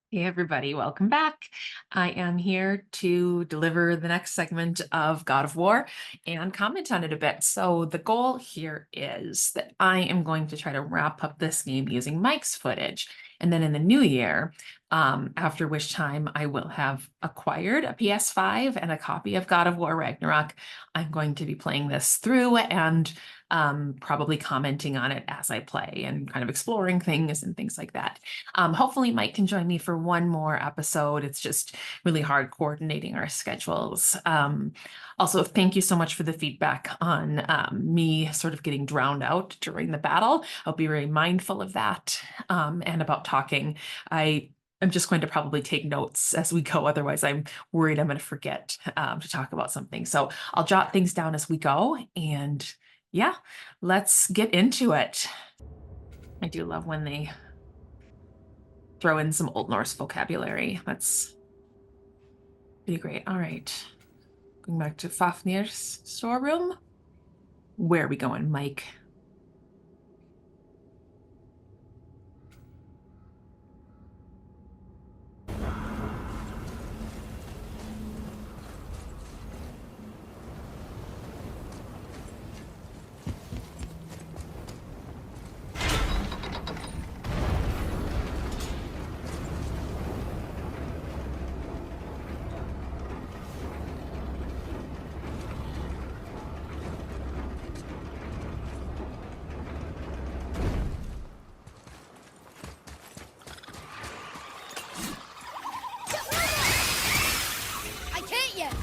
Hey everybody, welcome back. I am here to deliver the next segment of God of War and comment on it a bit. So the goal here is that I am going to try to wrap up this game using Mike's footage. And then in the new year, after which time I will have acquired a PS5 and a copy of God of War Ragnarok, I'm going to be playing this through and probably commenting on it as I play and kind of exploring things and things like that. Hopefully Mike can join me for one more episode. It's just really hard coordinating our schedules. Also, thank you so much for the feedback on me sort of getting drowned out during the battle. I'll be very mindful of that and about talking. I'm just going to probably take notes as we go. Otherwise, I'm worried I'm going to forget to talk about something. So I'll jot things down as we go. And yeah, let's get into it. I do love when they throw in some Old Norse vocabulary. That's pretty great. All right. Going back to Fafnir's storeroom. Where are we going, Mike? I can't yet.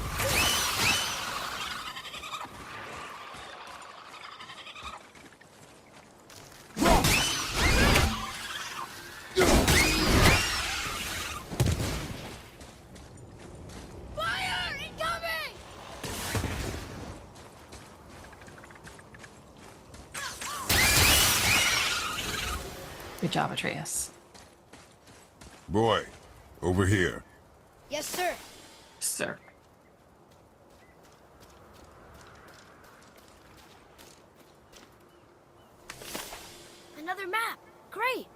Fire incoming! Good job, Atreus. Boy, over here. Yes, sir. Sir. Another map. Great.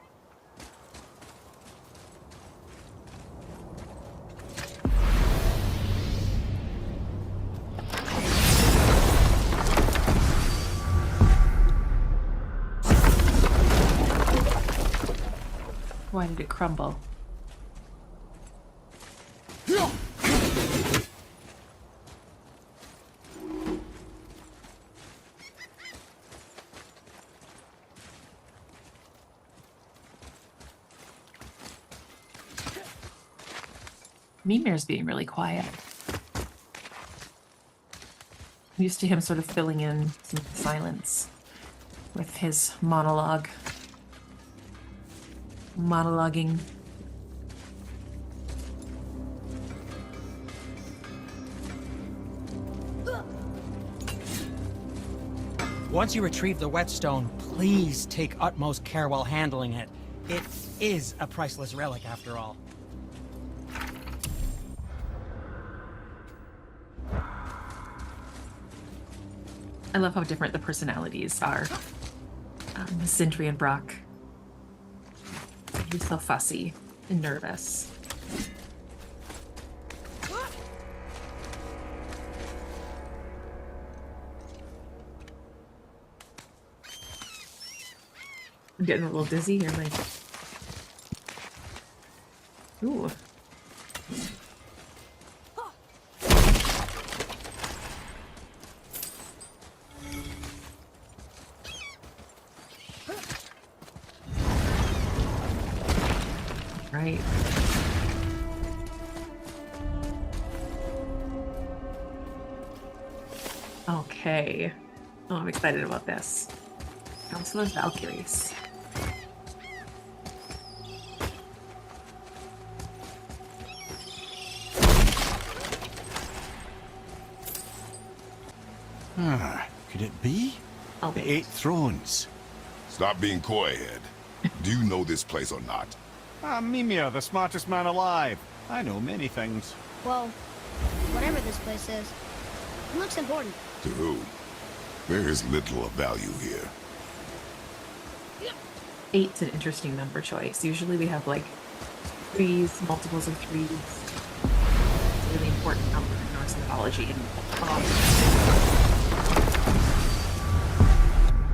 Why did it crumble? Mimir's being really quiet. I'm used to him sort of filling in some silence with his monologuing. Once you retrieve the whetstone, please take utmost care while handling it. It is a priceless relic, after all. I love how different the personalities are. Sindri and Brock. He's so fussy and nervous. I'm getting a little dizzy here, Mike. Ooh. Right. Okay. Oh, I'm excited about this. Council of Valkyries. Could it be? I'll The wait. 8 Thrones. Stop being coy, Ed. Do you know this place or not? Mimir, the smartest man alive. I know many things. Well, whatever this place is, it looks important. To who? There is little of value here. 8's an interesting number choice. Usually we have like Threes, multiples of threes. It's a really important number in Norse mythology and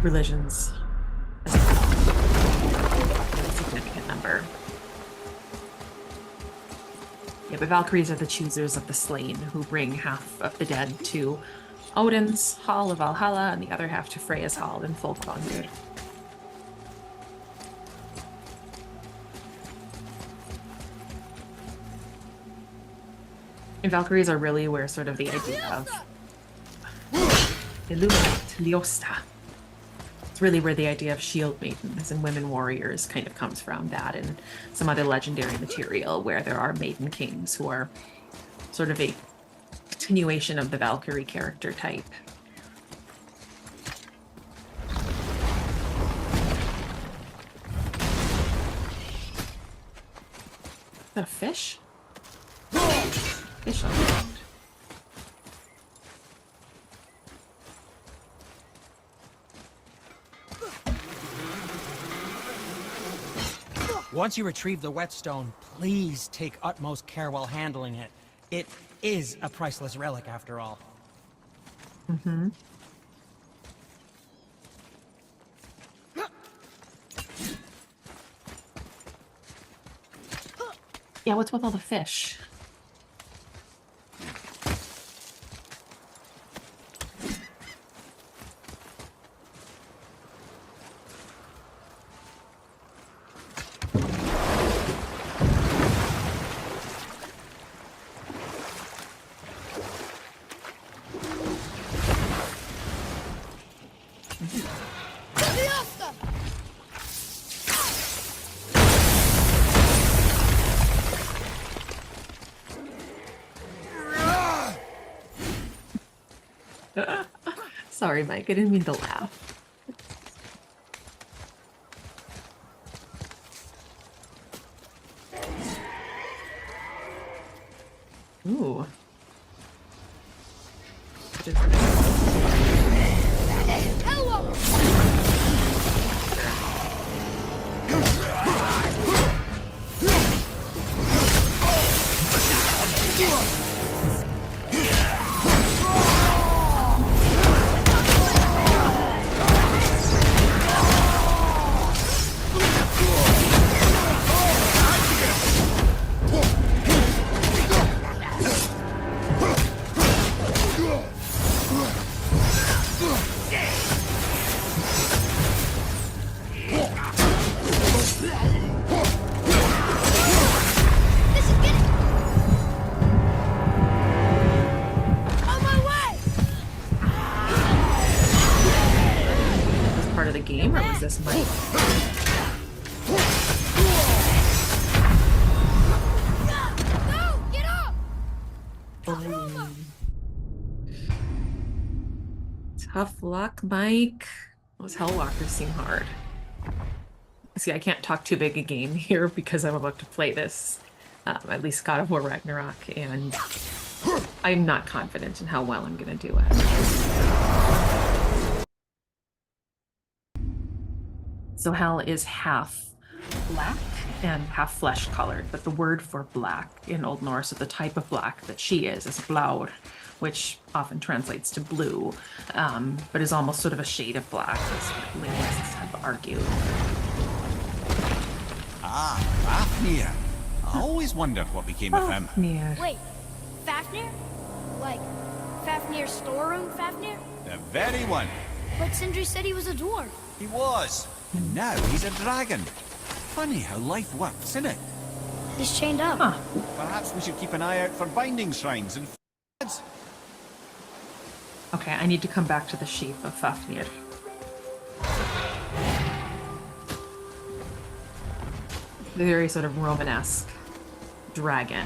religions as well. A significant number. Yeah, but Valkyries are the choosers of the slain who bring half of the dead to Odin's Hall of Valhalla and the other half to Freya's Hall in Folkvangur. And Valkyries are really where sort of the idea of Illuminate, Liosta. It's really where the idea of shield maidens and women warriors kind of comes from, that and some other legendary material where there are maiden kings who are sort of a continuation of the Valkyrie character type. Is that a fish? Fish on the ground. Once you retrieve the whetstone, please take utmost care while handling it. It is a priceless relic after all. Mm-hmm. Yeah, what's with all the fish? Sorry, Mike, I didn't mean to laugh. Ooh. What is this? Game, or was this Mike? No, get up! Tough luck, Mike. Those Hellwalkers seem hard. See, I can't talk too big a game here because I'm about to play this, at least God of War Ragnarok, and I'm not confident in how well I'm going to do it. So Hel is half black and half flesh colored, but the word for black in Old Norse, or the type of black that she is blaur, which often translates to blue, but is almost sort of a shade of black, as linguists have argued. Ah, Fafnir. I always wondered what became of him. Fafnir. Wait, Fafnir? Like, Fafnir's storeroom Fafnir? The very one. But Sindri said he was a dwarf. He was. And now he's a dragon. Funny how life works, isn't it? He's chained up. Huh. Perhaps we should keep an eye out for binding shrines and Okay, I need to come back to the sheep of Fafnir. The very sort of Romanesque dragon.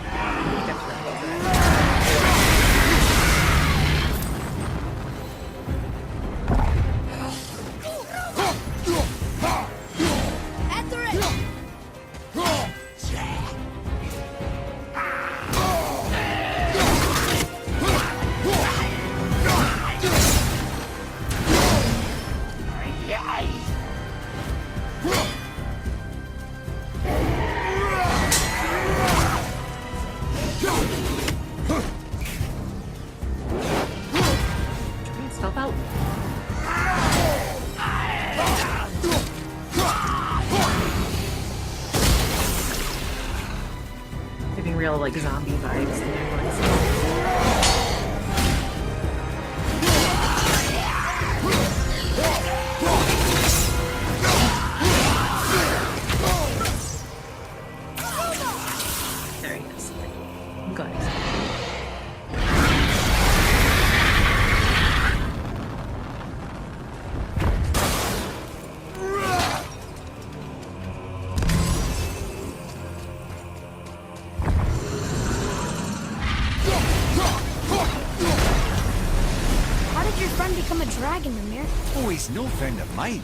real like zombie vibes. in there, honestly. There he is. Good. How did your friend become a dragon, Mimir? Oh, he's no friend of mine.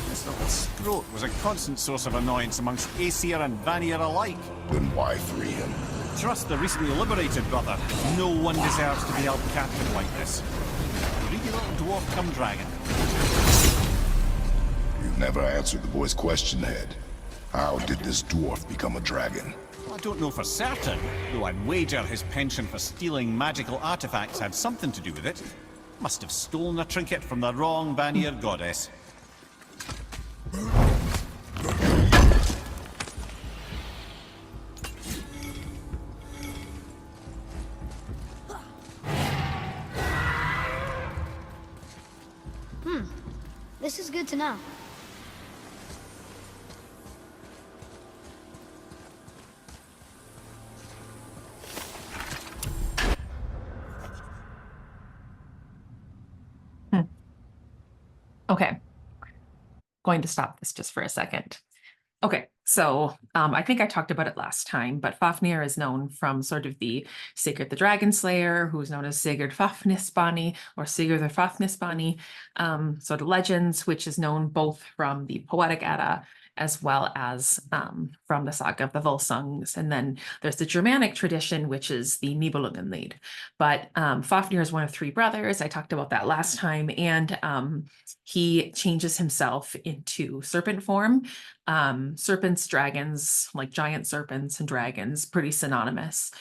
This little scrote was a constant source of annoyance amongst Aesir and Vanir alike. Then why free him? Trust the recently liberated, brother. No one deserves to be held captive like this. Greedy little dwarf come dragon. You've never answered the boy's question, Head. How did this dwarf become a dragon? I don't know for certain, though I'd wager his penchant for stealing magical artifacts had something to do with it. Must have stolen a trinket from the wrong Vanir goddess. This is good to know. Okay. Going to stop this just for a second. Okay, so I think I talked about it last time, but Fafnir is known from sort of the Sigurd the Dragon Slayer, who's known as Sigurd Fafnisbani or Sigurd the Fafnisbani sort of legends, which is known both from the Poetic Edda as well as from the Saga of the Volsungs. And then there's the Germanic tradition, which is the Nibelungenlied. But Fafnir is one of three brothers. I talked about that last time. And he changes himself into serpent form. Serpents, dragons, like giant serpents and dragons, pretty synonymous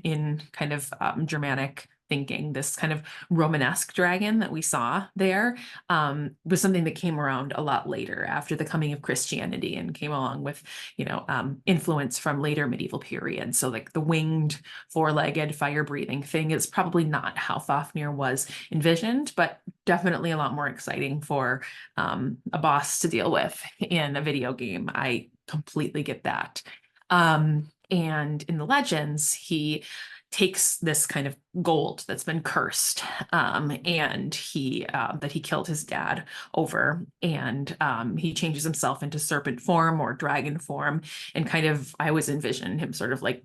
in kind of Germanic thinking. This kind of Romanesque dragon that we saw there was something that came around a lot later after the coming of Christianity and came along with, you know, influence from later medieval periods. So like the winged, four-legged, fire-breathing thing is probably not how Fafnir was envisioned, but definitely a lot more exciting for a boss to deal with in a video game. I completely get that. And in the legends, he takes this kind of gold that's been cursed and he that he killed his dad over, and he changes himself into serpent form or dragon form, and kind of I always envision him sort of like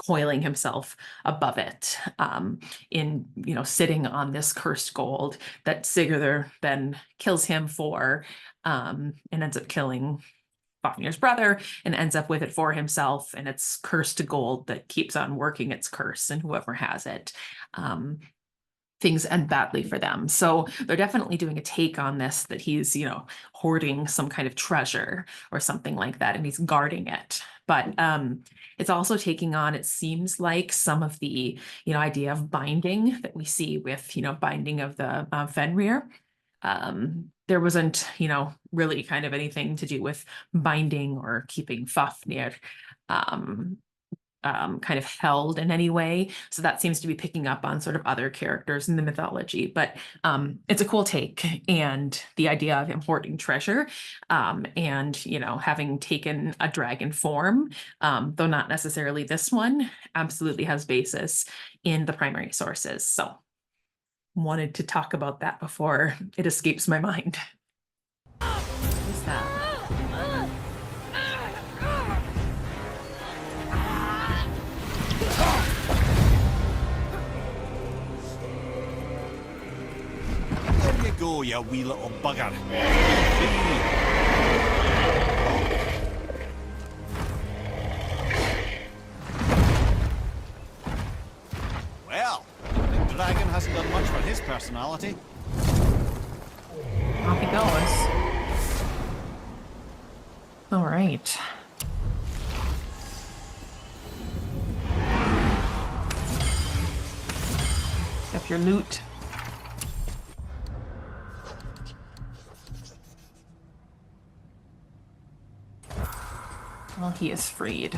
coiling himself above it in, you know, sitting on this cursed gold that Sigurd then kills him for and ends up killing Fafnir's brother and ends up with it for himself, and it's cursed gold that keeps on working its curse, and whoever has it, things end badly for them. So they're definitely doing a take on this, that he's, you know, hoarding some kind of treasure or something like that, and he's guarding it. But it's also taking on, it seems like, some of the, you know, idea of binding that we see with, you know, binding of the Fenrir. There wasn't, you know, really kind of anything to do with binding or keeping Fafnir kind of held in any way. So that seems to be picking up on sort of other characters in the mythology. But it's a cool take, and the idea of him hoarding treasure and, you know, having taken a dragon form, though not necessarily this one, absolutely has basis in the primary sources. So wanted to talk about that before it escapes my mind. What's that? There you go, you wee little bugger. Well, the dragon hasn't done much for his personality. Off he goes. All right. Up your loot. Well, he is freed.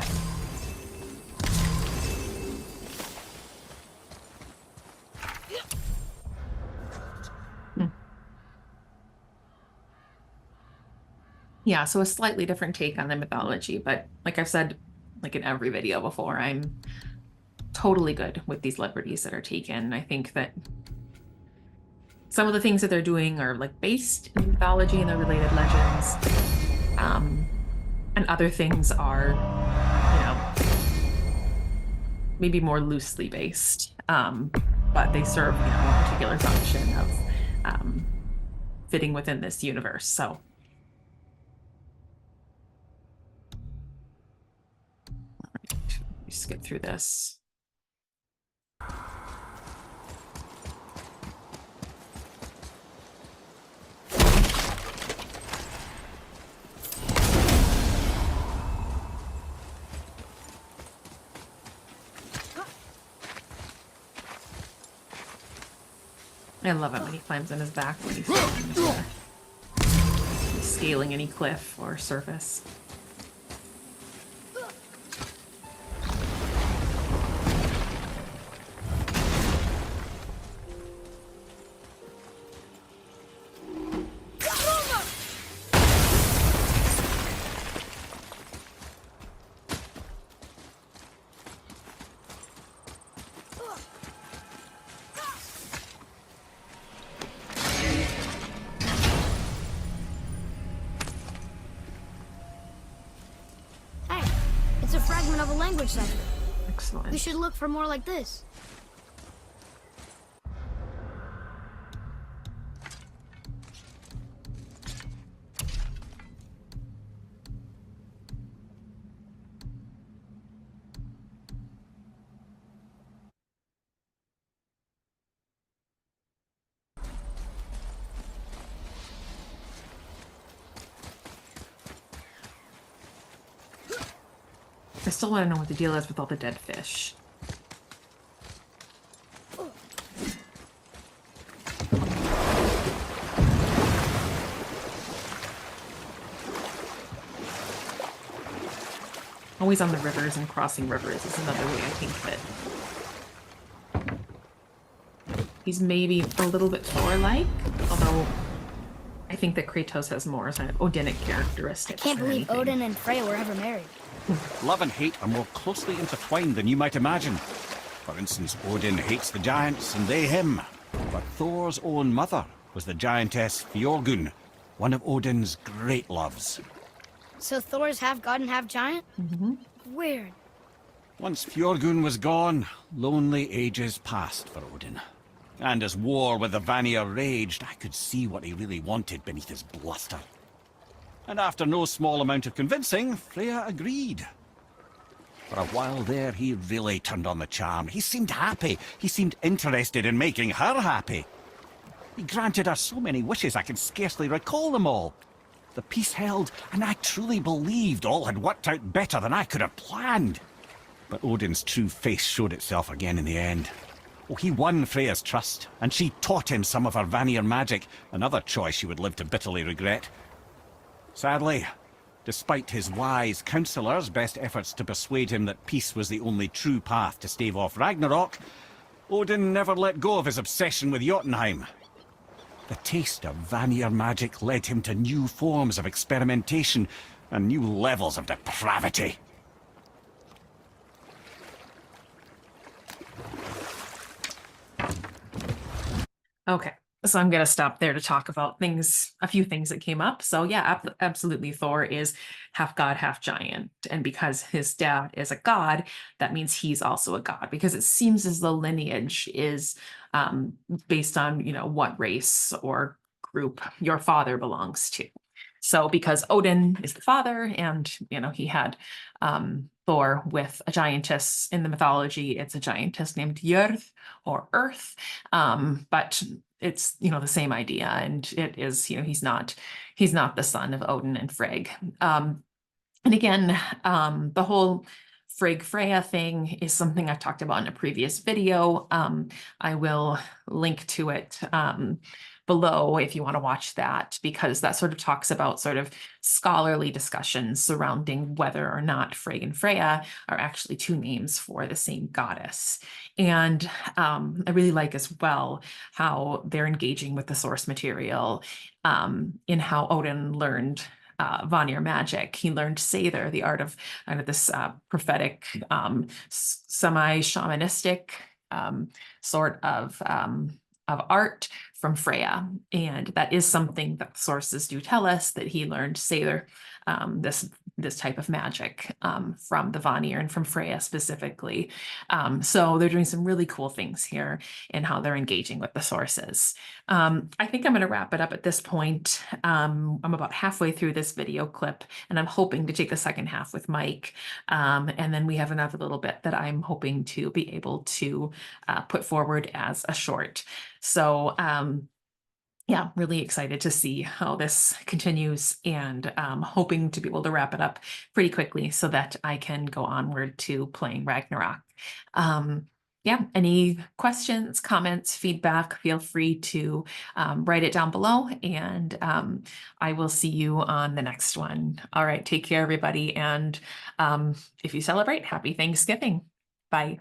Yeah, so a slightly different take on the mythology, but like I've said, like in every video before, I'm totally good with these liberties that are taken. I think that some of the things that they're doing are like based in mythology and the related legends. And other things are, maybe more loosely based. But they serve, a particular function of fitting within this universe. So skip through this. I love it when he climbs on his back when he's scaling any cliff or surface. It's a fragment of a language cipher. Excellent. We should look for more like this. I still want to know what the deal is with all the dead fish. Always on the rivers and crossing rivers is another way I think that he's maybe a little bit Thor-like, although I think that Kratos has more kind of Odinic characteristics. Can't than believe anything. Odin and Freya were ever married. Love and hate are more closely intertwined than you might imagine. For instance, Odin hates the giants and they him. But Thor's own mother was the giantess Fjorgun, one of Odin's great loves. So Thor's half god and half giant? Mm-hmm. Weird. Once Fjorgun was gone, lonely ages passed for Odin. And as war with the Vanir raged, I could see what he really wanted beneath his bluster. And after no small amount of convincing, Freya agreed. For a while there, he really turned on the charm. He seemed happy. He seemed interested in making her happy. He granted her so many wishes I can scarcely recall them all. The peace held, and I truly believed all had worked out better than I could have planned. But Odin's true face showed itself again in the end. Oh, he won Freya's trust, and she taught him some of her Vanir magic, another choice she would live to bitterly regret. Sadly, despite his wise counselors' best efforts to persuade him that peace was the only true path to stave off Ragnarok, Odin never let go of his obsession with Jotunheim. The taste of Vanir magic led him to new forms of experimentation and new levels of depravity. Okay, so I'm going to stop there to talk about a few things that came up. So yeah, absolutely, Thor is half god, half giant. And because his dad is a god, that means he's also a god, because it seems as the lineage is based on, what race or group your father belongs to. So because Odin is the father and, he had Thor with a giantess in the mythology, it's a giantess named Jörð or Earth. But it's, the same idea. And it is, he's not the son of Odin and Frigg. And again, the whole Frigg Freya thing is something I've talked about in a previous video. I will link to it below if you want to watch that, because that sort of talks about sort of scholarly discussions surrounding whether or not Frigg and Freya are actually two names for the same goddess. And I really like as well how they're engaging with the source material in how Odin learned Vanir magic. He learned Seidr, the art of kind of this prophetic, semi-shamanistic sort of art from Freya. And that is something that sources do tell us, that he learned Seidr, this type of magic from the Vanir and from Freya specifically. So they're doing some really cool things here in how they're engaging with the sources. I think I'm going to wrap it up at this point. I'm about halfway through this video clip, and I'm hoping to take the second half with Mike. And then we have another little bit that I'm hoping to be able to put forward as a short. So yeah, really excited to see how this continues, and hoping to be able to wrap it up pretty quickly so that I can go onward to playing Ragnarok. Yeah, any questions, comments, feedback, feel free to write it down below, and I will see you on the next one. All right, take care, everybody. And if you celebrate, happy Thanksgiving. Bye.